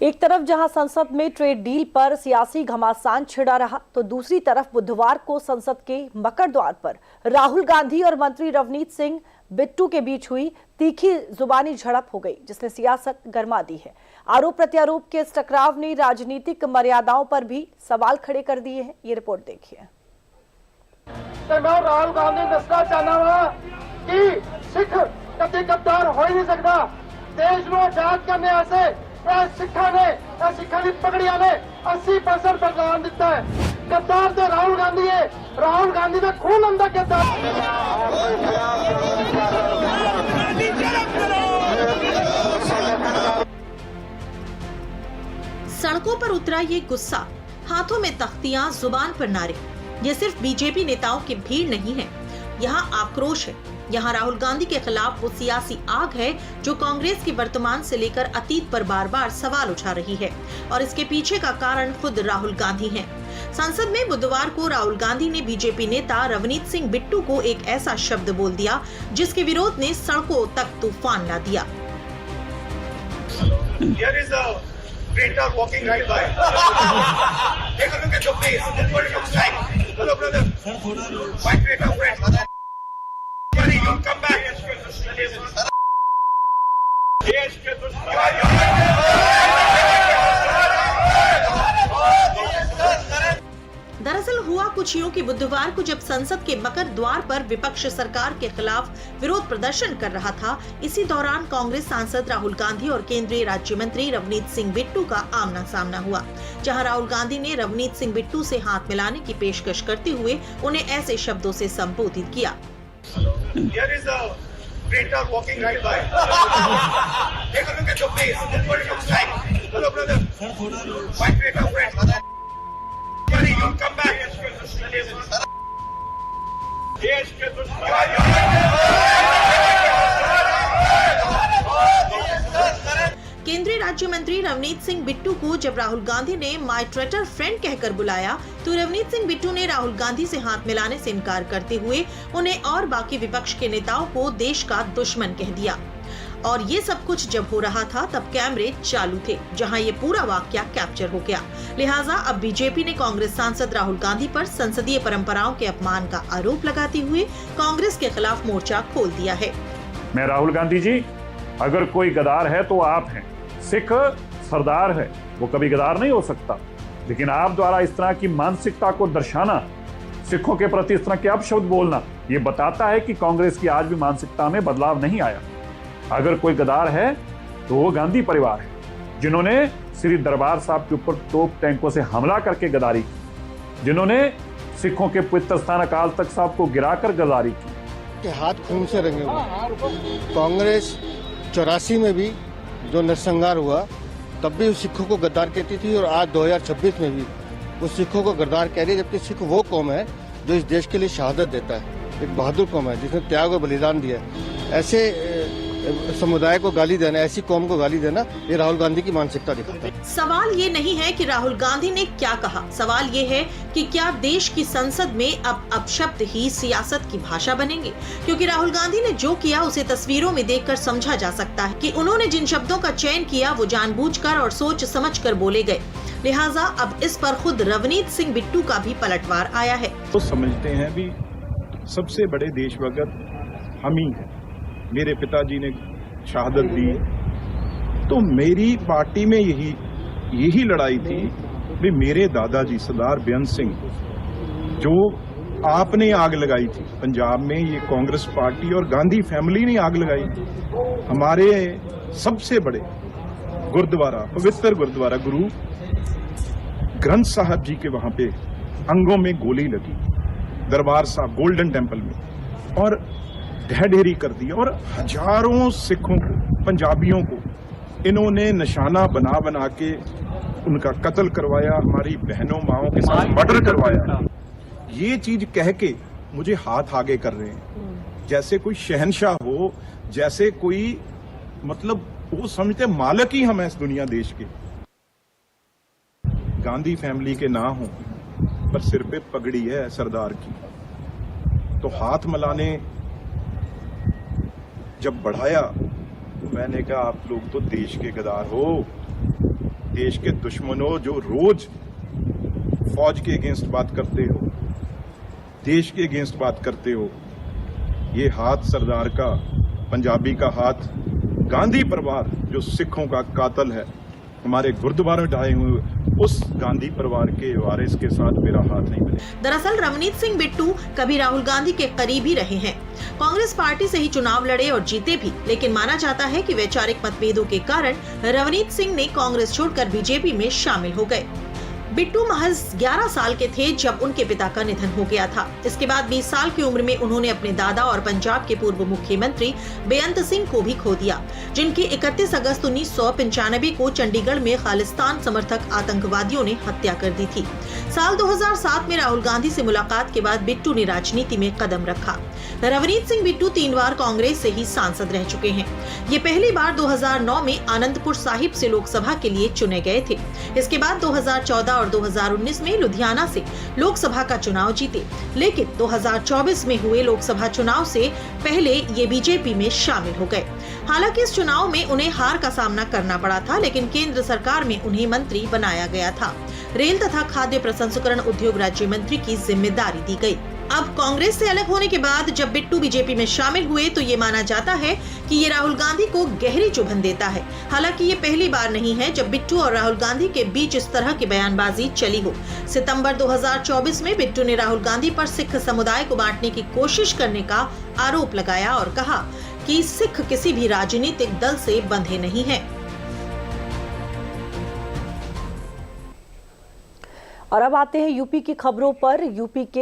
एक तरफ जहां संसद में ट्रेड डील पर सियासी घमासान छिड़ा रहा, तो दूसरी तरफ बुधवार को संसद के मकर द्वार पर राहुल गांधी और मंत्री रवनीत सिंह बिट्टू के बीच हुई तीखी जुबानी झड़प हो गई, जिसने सियासत गरमा दी है। आरोप प्रत्यारोप के इस टकराव ने राजनीतिक मर्यादाओं पर भी सवाल खड़े कर दिए हैं। ये रिपोर्ट देखिए। मैं राहुल गांधी दसना चाहना वा कि सिख कभी गद्दार हो ही नहीं सकता। देश को आजाद करने सिखा ने सिखा की पगड़िया ने 80% बलिदान दिता है। गद्दार तो राहुल गांधी है, राहुल गांधी का खून अंदर गद्दार। सड़कों पर उतरा ये गुस्सा, हाथों में तख्तियां, जुबान पर नारे। ये सिर्फ बीजेपी नेताओं की भीड़ नहीं है, यहाँ आक्रोश है। यहाँ राहुल गांधी के खिलाफ वो सियासी आग है जो कांग्रेस की वर्तमान से लेकर अतीत पर बार बार सवाल उठा रही है, और इसके पीछे का कारण खुद राहुल गांधी हैं। संसद में बुधवार को राहुल गांधी ने बीजेपी नेता रवनीत सिंह बिट्टू को एक ऐसा शब्द बोल दिया जिसके विरोध ने सड़कों तक तूफान ला दिया। दरअसल हुआ कुछ यूं कि बुधवार को जब संसद के मकर द्वार पर विपक्ष सरकार के खिलाफ विरोध प्रदर्शन कर रहा था, इसी दौरान कांग्रेस सांसद राहुल गांधी और केंद्रीय राज्य मंत्री रवनीत सिंह बिट्टू का आमना सामना हुआ, जहां राहुल गांधी ने रवनीत सिंह बिट्टू से हाथ मिलाने की पेशकश करते हुए उन्हें ऐसे शब्दों से संबोधित किया। केंद्रीय राज्य मंत्री रवनीत सिंह बिट्टू को जब राहुल गांधी ने माय ट्विटर फ्रेंड कहकर बुलाया, तो रवनीत सिंह बिट्टू ने राहुल गांधी से हाथ मिलाने से इनकार करते हुए उन्हें और बाकी विपक्ष के नेताओं को देश का दुश्मन कह दिया। और ये सब कुछ जब हो रहा था तब कैमरे चालू थे, जहां ये पूरा वाकया कैप्चर हो गया। लिहाजा अब बीजेपी ने कांग्रेस सांसद राहुल गांधी पर संसदीय परंपराओं के अपमान का आरोप लगाते हुए कांग्रेस के खिलाफ मोर्चा खोल दिया है। मैं राहुल गांधी जी, अगर कोई गद्दार है तो आप हैं। सिख सरदार है, वो कभी गद्दार नहीं हो सकता, लेकिन आप द्वारा इस तरह की मानसिकता को दर्शाना, सिखों के प्रति इस तरह के अपशब्द बोलना, ये बताता है कि कांग्रेस की आज भी मानसिकता में बदलाव नहीं आया। अगर कोई गद्दार है तो वो गांधी परिवार है, जिन्होंने श्री दरबार साहब के ऊपर तोप टैंकों से हमला करके गद्दारी की, जिन्होंने सिखों के पवित्र स्थान अकाल तख्त साहब को गिराकर गद्दारी की। के हाथ खून से रंगे हुए। कांग्रेस 84 में भी जो नरसंहार हुआ तब भी सिखों को गद्दार कहती थी, और आज 2026 में भी वो सिखों को गद्दार कह रही है, जबकि सिख वो कौम है जो इस देश के लिए शहादत देता है, एक बहादुर कौम है जिसने त्याग और बलिदान दिया। ऐसे समुदाय को गाली देना, ऐसी कौम को गाली देना, ये राहुल गांधी की मानसिकता दिखाता है। सवाल ये नहीं है कि राहुल गांधी ने क्या कहा, सवाल ये है कि क्या देश की संसद में अब अपशब्द ही सियासत की भाषा बनेंगे, क्योंकि राहुल गांधी ने जो किया उसे तस्वीरों में देखकर समझा जा सकता है कि उन्होंने जिन शब्दों का चयन किया वो जानबूझकर और सोच समझकर बोले गए। लिहाजा अब इस पर खुद रवनीत सिंह बिट्टू का भी पलटवार आया है। तो समझते हैं भी सबसे बड़े देशभक्त हम ही हैं। मेरे पिताजी ने शहादत दी, तो मेरी पार्टी में यही लड़ाई थी भी मेरे दादाजी सरदार बेअंत सिंह, जो आपने आग लगाई थी पंजाब में, ये कांग्रेस पार्टी और गांधी फैमिली ने आग लगाई थी। हमारे सबसे बड़े गुरुद्वारा, पवित्र गुरुद्वारा गुरु ग्रंथ साहब जी के वहां पे अंगों में गोली लगी, दरबार साहब गोल्डन टेम्पल में, और ढेर कर दिया, और हजारों सिखों को, पंजाबियों को इन्होंने निशाना बना बना के उनका कत्ल करवाया, हमारी बहनों माओं के साथ मर्डर करवाया। ये चीज कह के मुझे हाथ आगे कर रहे हैं, जैसे कोई शहंशाह हो, जैसे कोई मतलब वो समझते मालिक ही हम हैं इस दुनिया देश के। गांधी फैमिली के ना हो पर सिर पे पगड़ी है सरदार की, तो हाथ मिलाने जब बढ़ाया तो मैंने कहा आप लोग तो देश के गद्दार हो, देश के दुश्मनों जो रोज फौज के अगेंस्ट बात करते हो, देश के अगेंस्ट बात करते हो, ये हाथ सरदार का, पंजाबी का हाथ, गांधी परिवार जो सिखों का कातल है, हमारे गुरुद्वारे ढाए हुए, उस गांधी परिवार के वारिस के साथ मेरा हाथ नहीं मिलेगा। दरअसल रवनीत सिंह बिट्टू कभी राहुल गांधी के करीब ही रहे हैं। कांग्रेस पार्टी से ही चुनाव लड़े और जीते भी, लेकिन माना जाता है कि वैचारिक मतभेदों के कारण रवनीत सिंह ने कांग्रेस छोड़कर बीजेपी में शामिल हो गए। बिट्टू महज 11 साल के थे जब उनके पिता का निधन हो गया था। इसके बाद 20 साल की उम्र में उन्होंने अपने दादा और पंजाब के पूर्व मुख्यमंत्री बेअंत सिंह को भी खो दिया, जिनकी 31 अगस्त 1995 को चंडीगढ़ में खालिस्तान समर्थक आतंकवादियों ने हत्या कर दी थी। साल 2007 में राहुल गांधी से मुलाकात के बाद बिट्टू ने राजनीति में कदम रखा। रवनीत सिंह बिट्टू 3 बार कांग्रेस से ही सांसद रह चुके हैं। ये पहली बार 2009 में आनंदपुर साहिब से लोकसभा के लिए चुने गए थे। इसके बाद 2014 और 2019 में लुधियाना से लोकसभा का चुनाव जीते, लेकिन 2024 में हुए लोकसभा चुनाव से पहले ये बीजेपी में शामिल हो गए। हालांकि इस चुनाव में उन्हें हार का सामना करना पड़ा था, लेकिन केंद्र सरकार में उन्हें मंत्री बनाया गया था। रेल तथा खाद्य प्रसंस्करण उद्योग राज्य मंत्री की जिम्मेदारी दी गई। अब कांग्रेस से अलग होने के बाद जब बिट्टू बीजेपी में शामिल हुए तो ये माना जाता है कि ये राहुल गांधी को गहरी चुभन देता है। हालांकि ये पहली बार नहीं है जब बिट्टू और राहुल गांधी के बीच इस तरह की बयानबाजी चली हो। सितंबर 2024 में बिट्टू ने राहुल गांधी पर सिख समुदाय को बांटने की कोशिश करने का आरोप लगाया और कहा कि सिख किसी भी राजनीतिक दल से बंधे नहीं हैं। और अब आते हैं यूपी की खबरों पर। यूपी के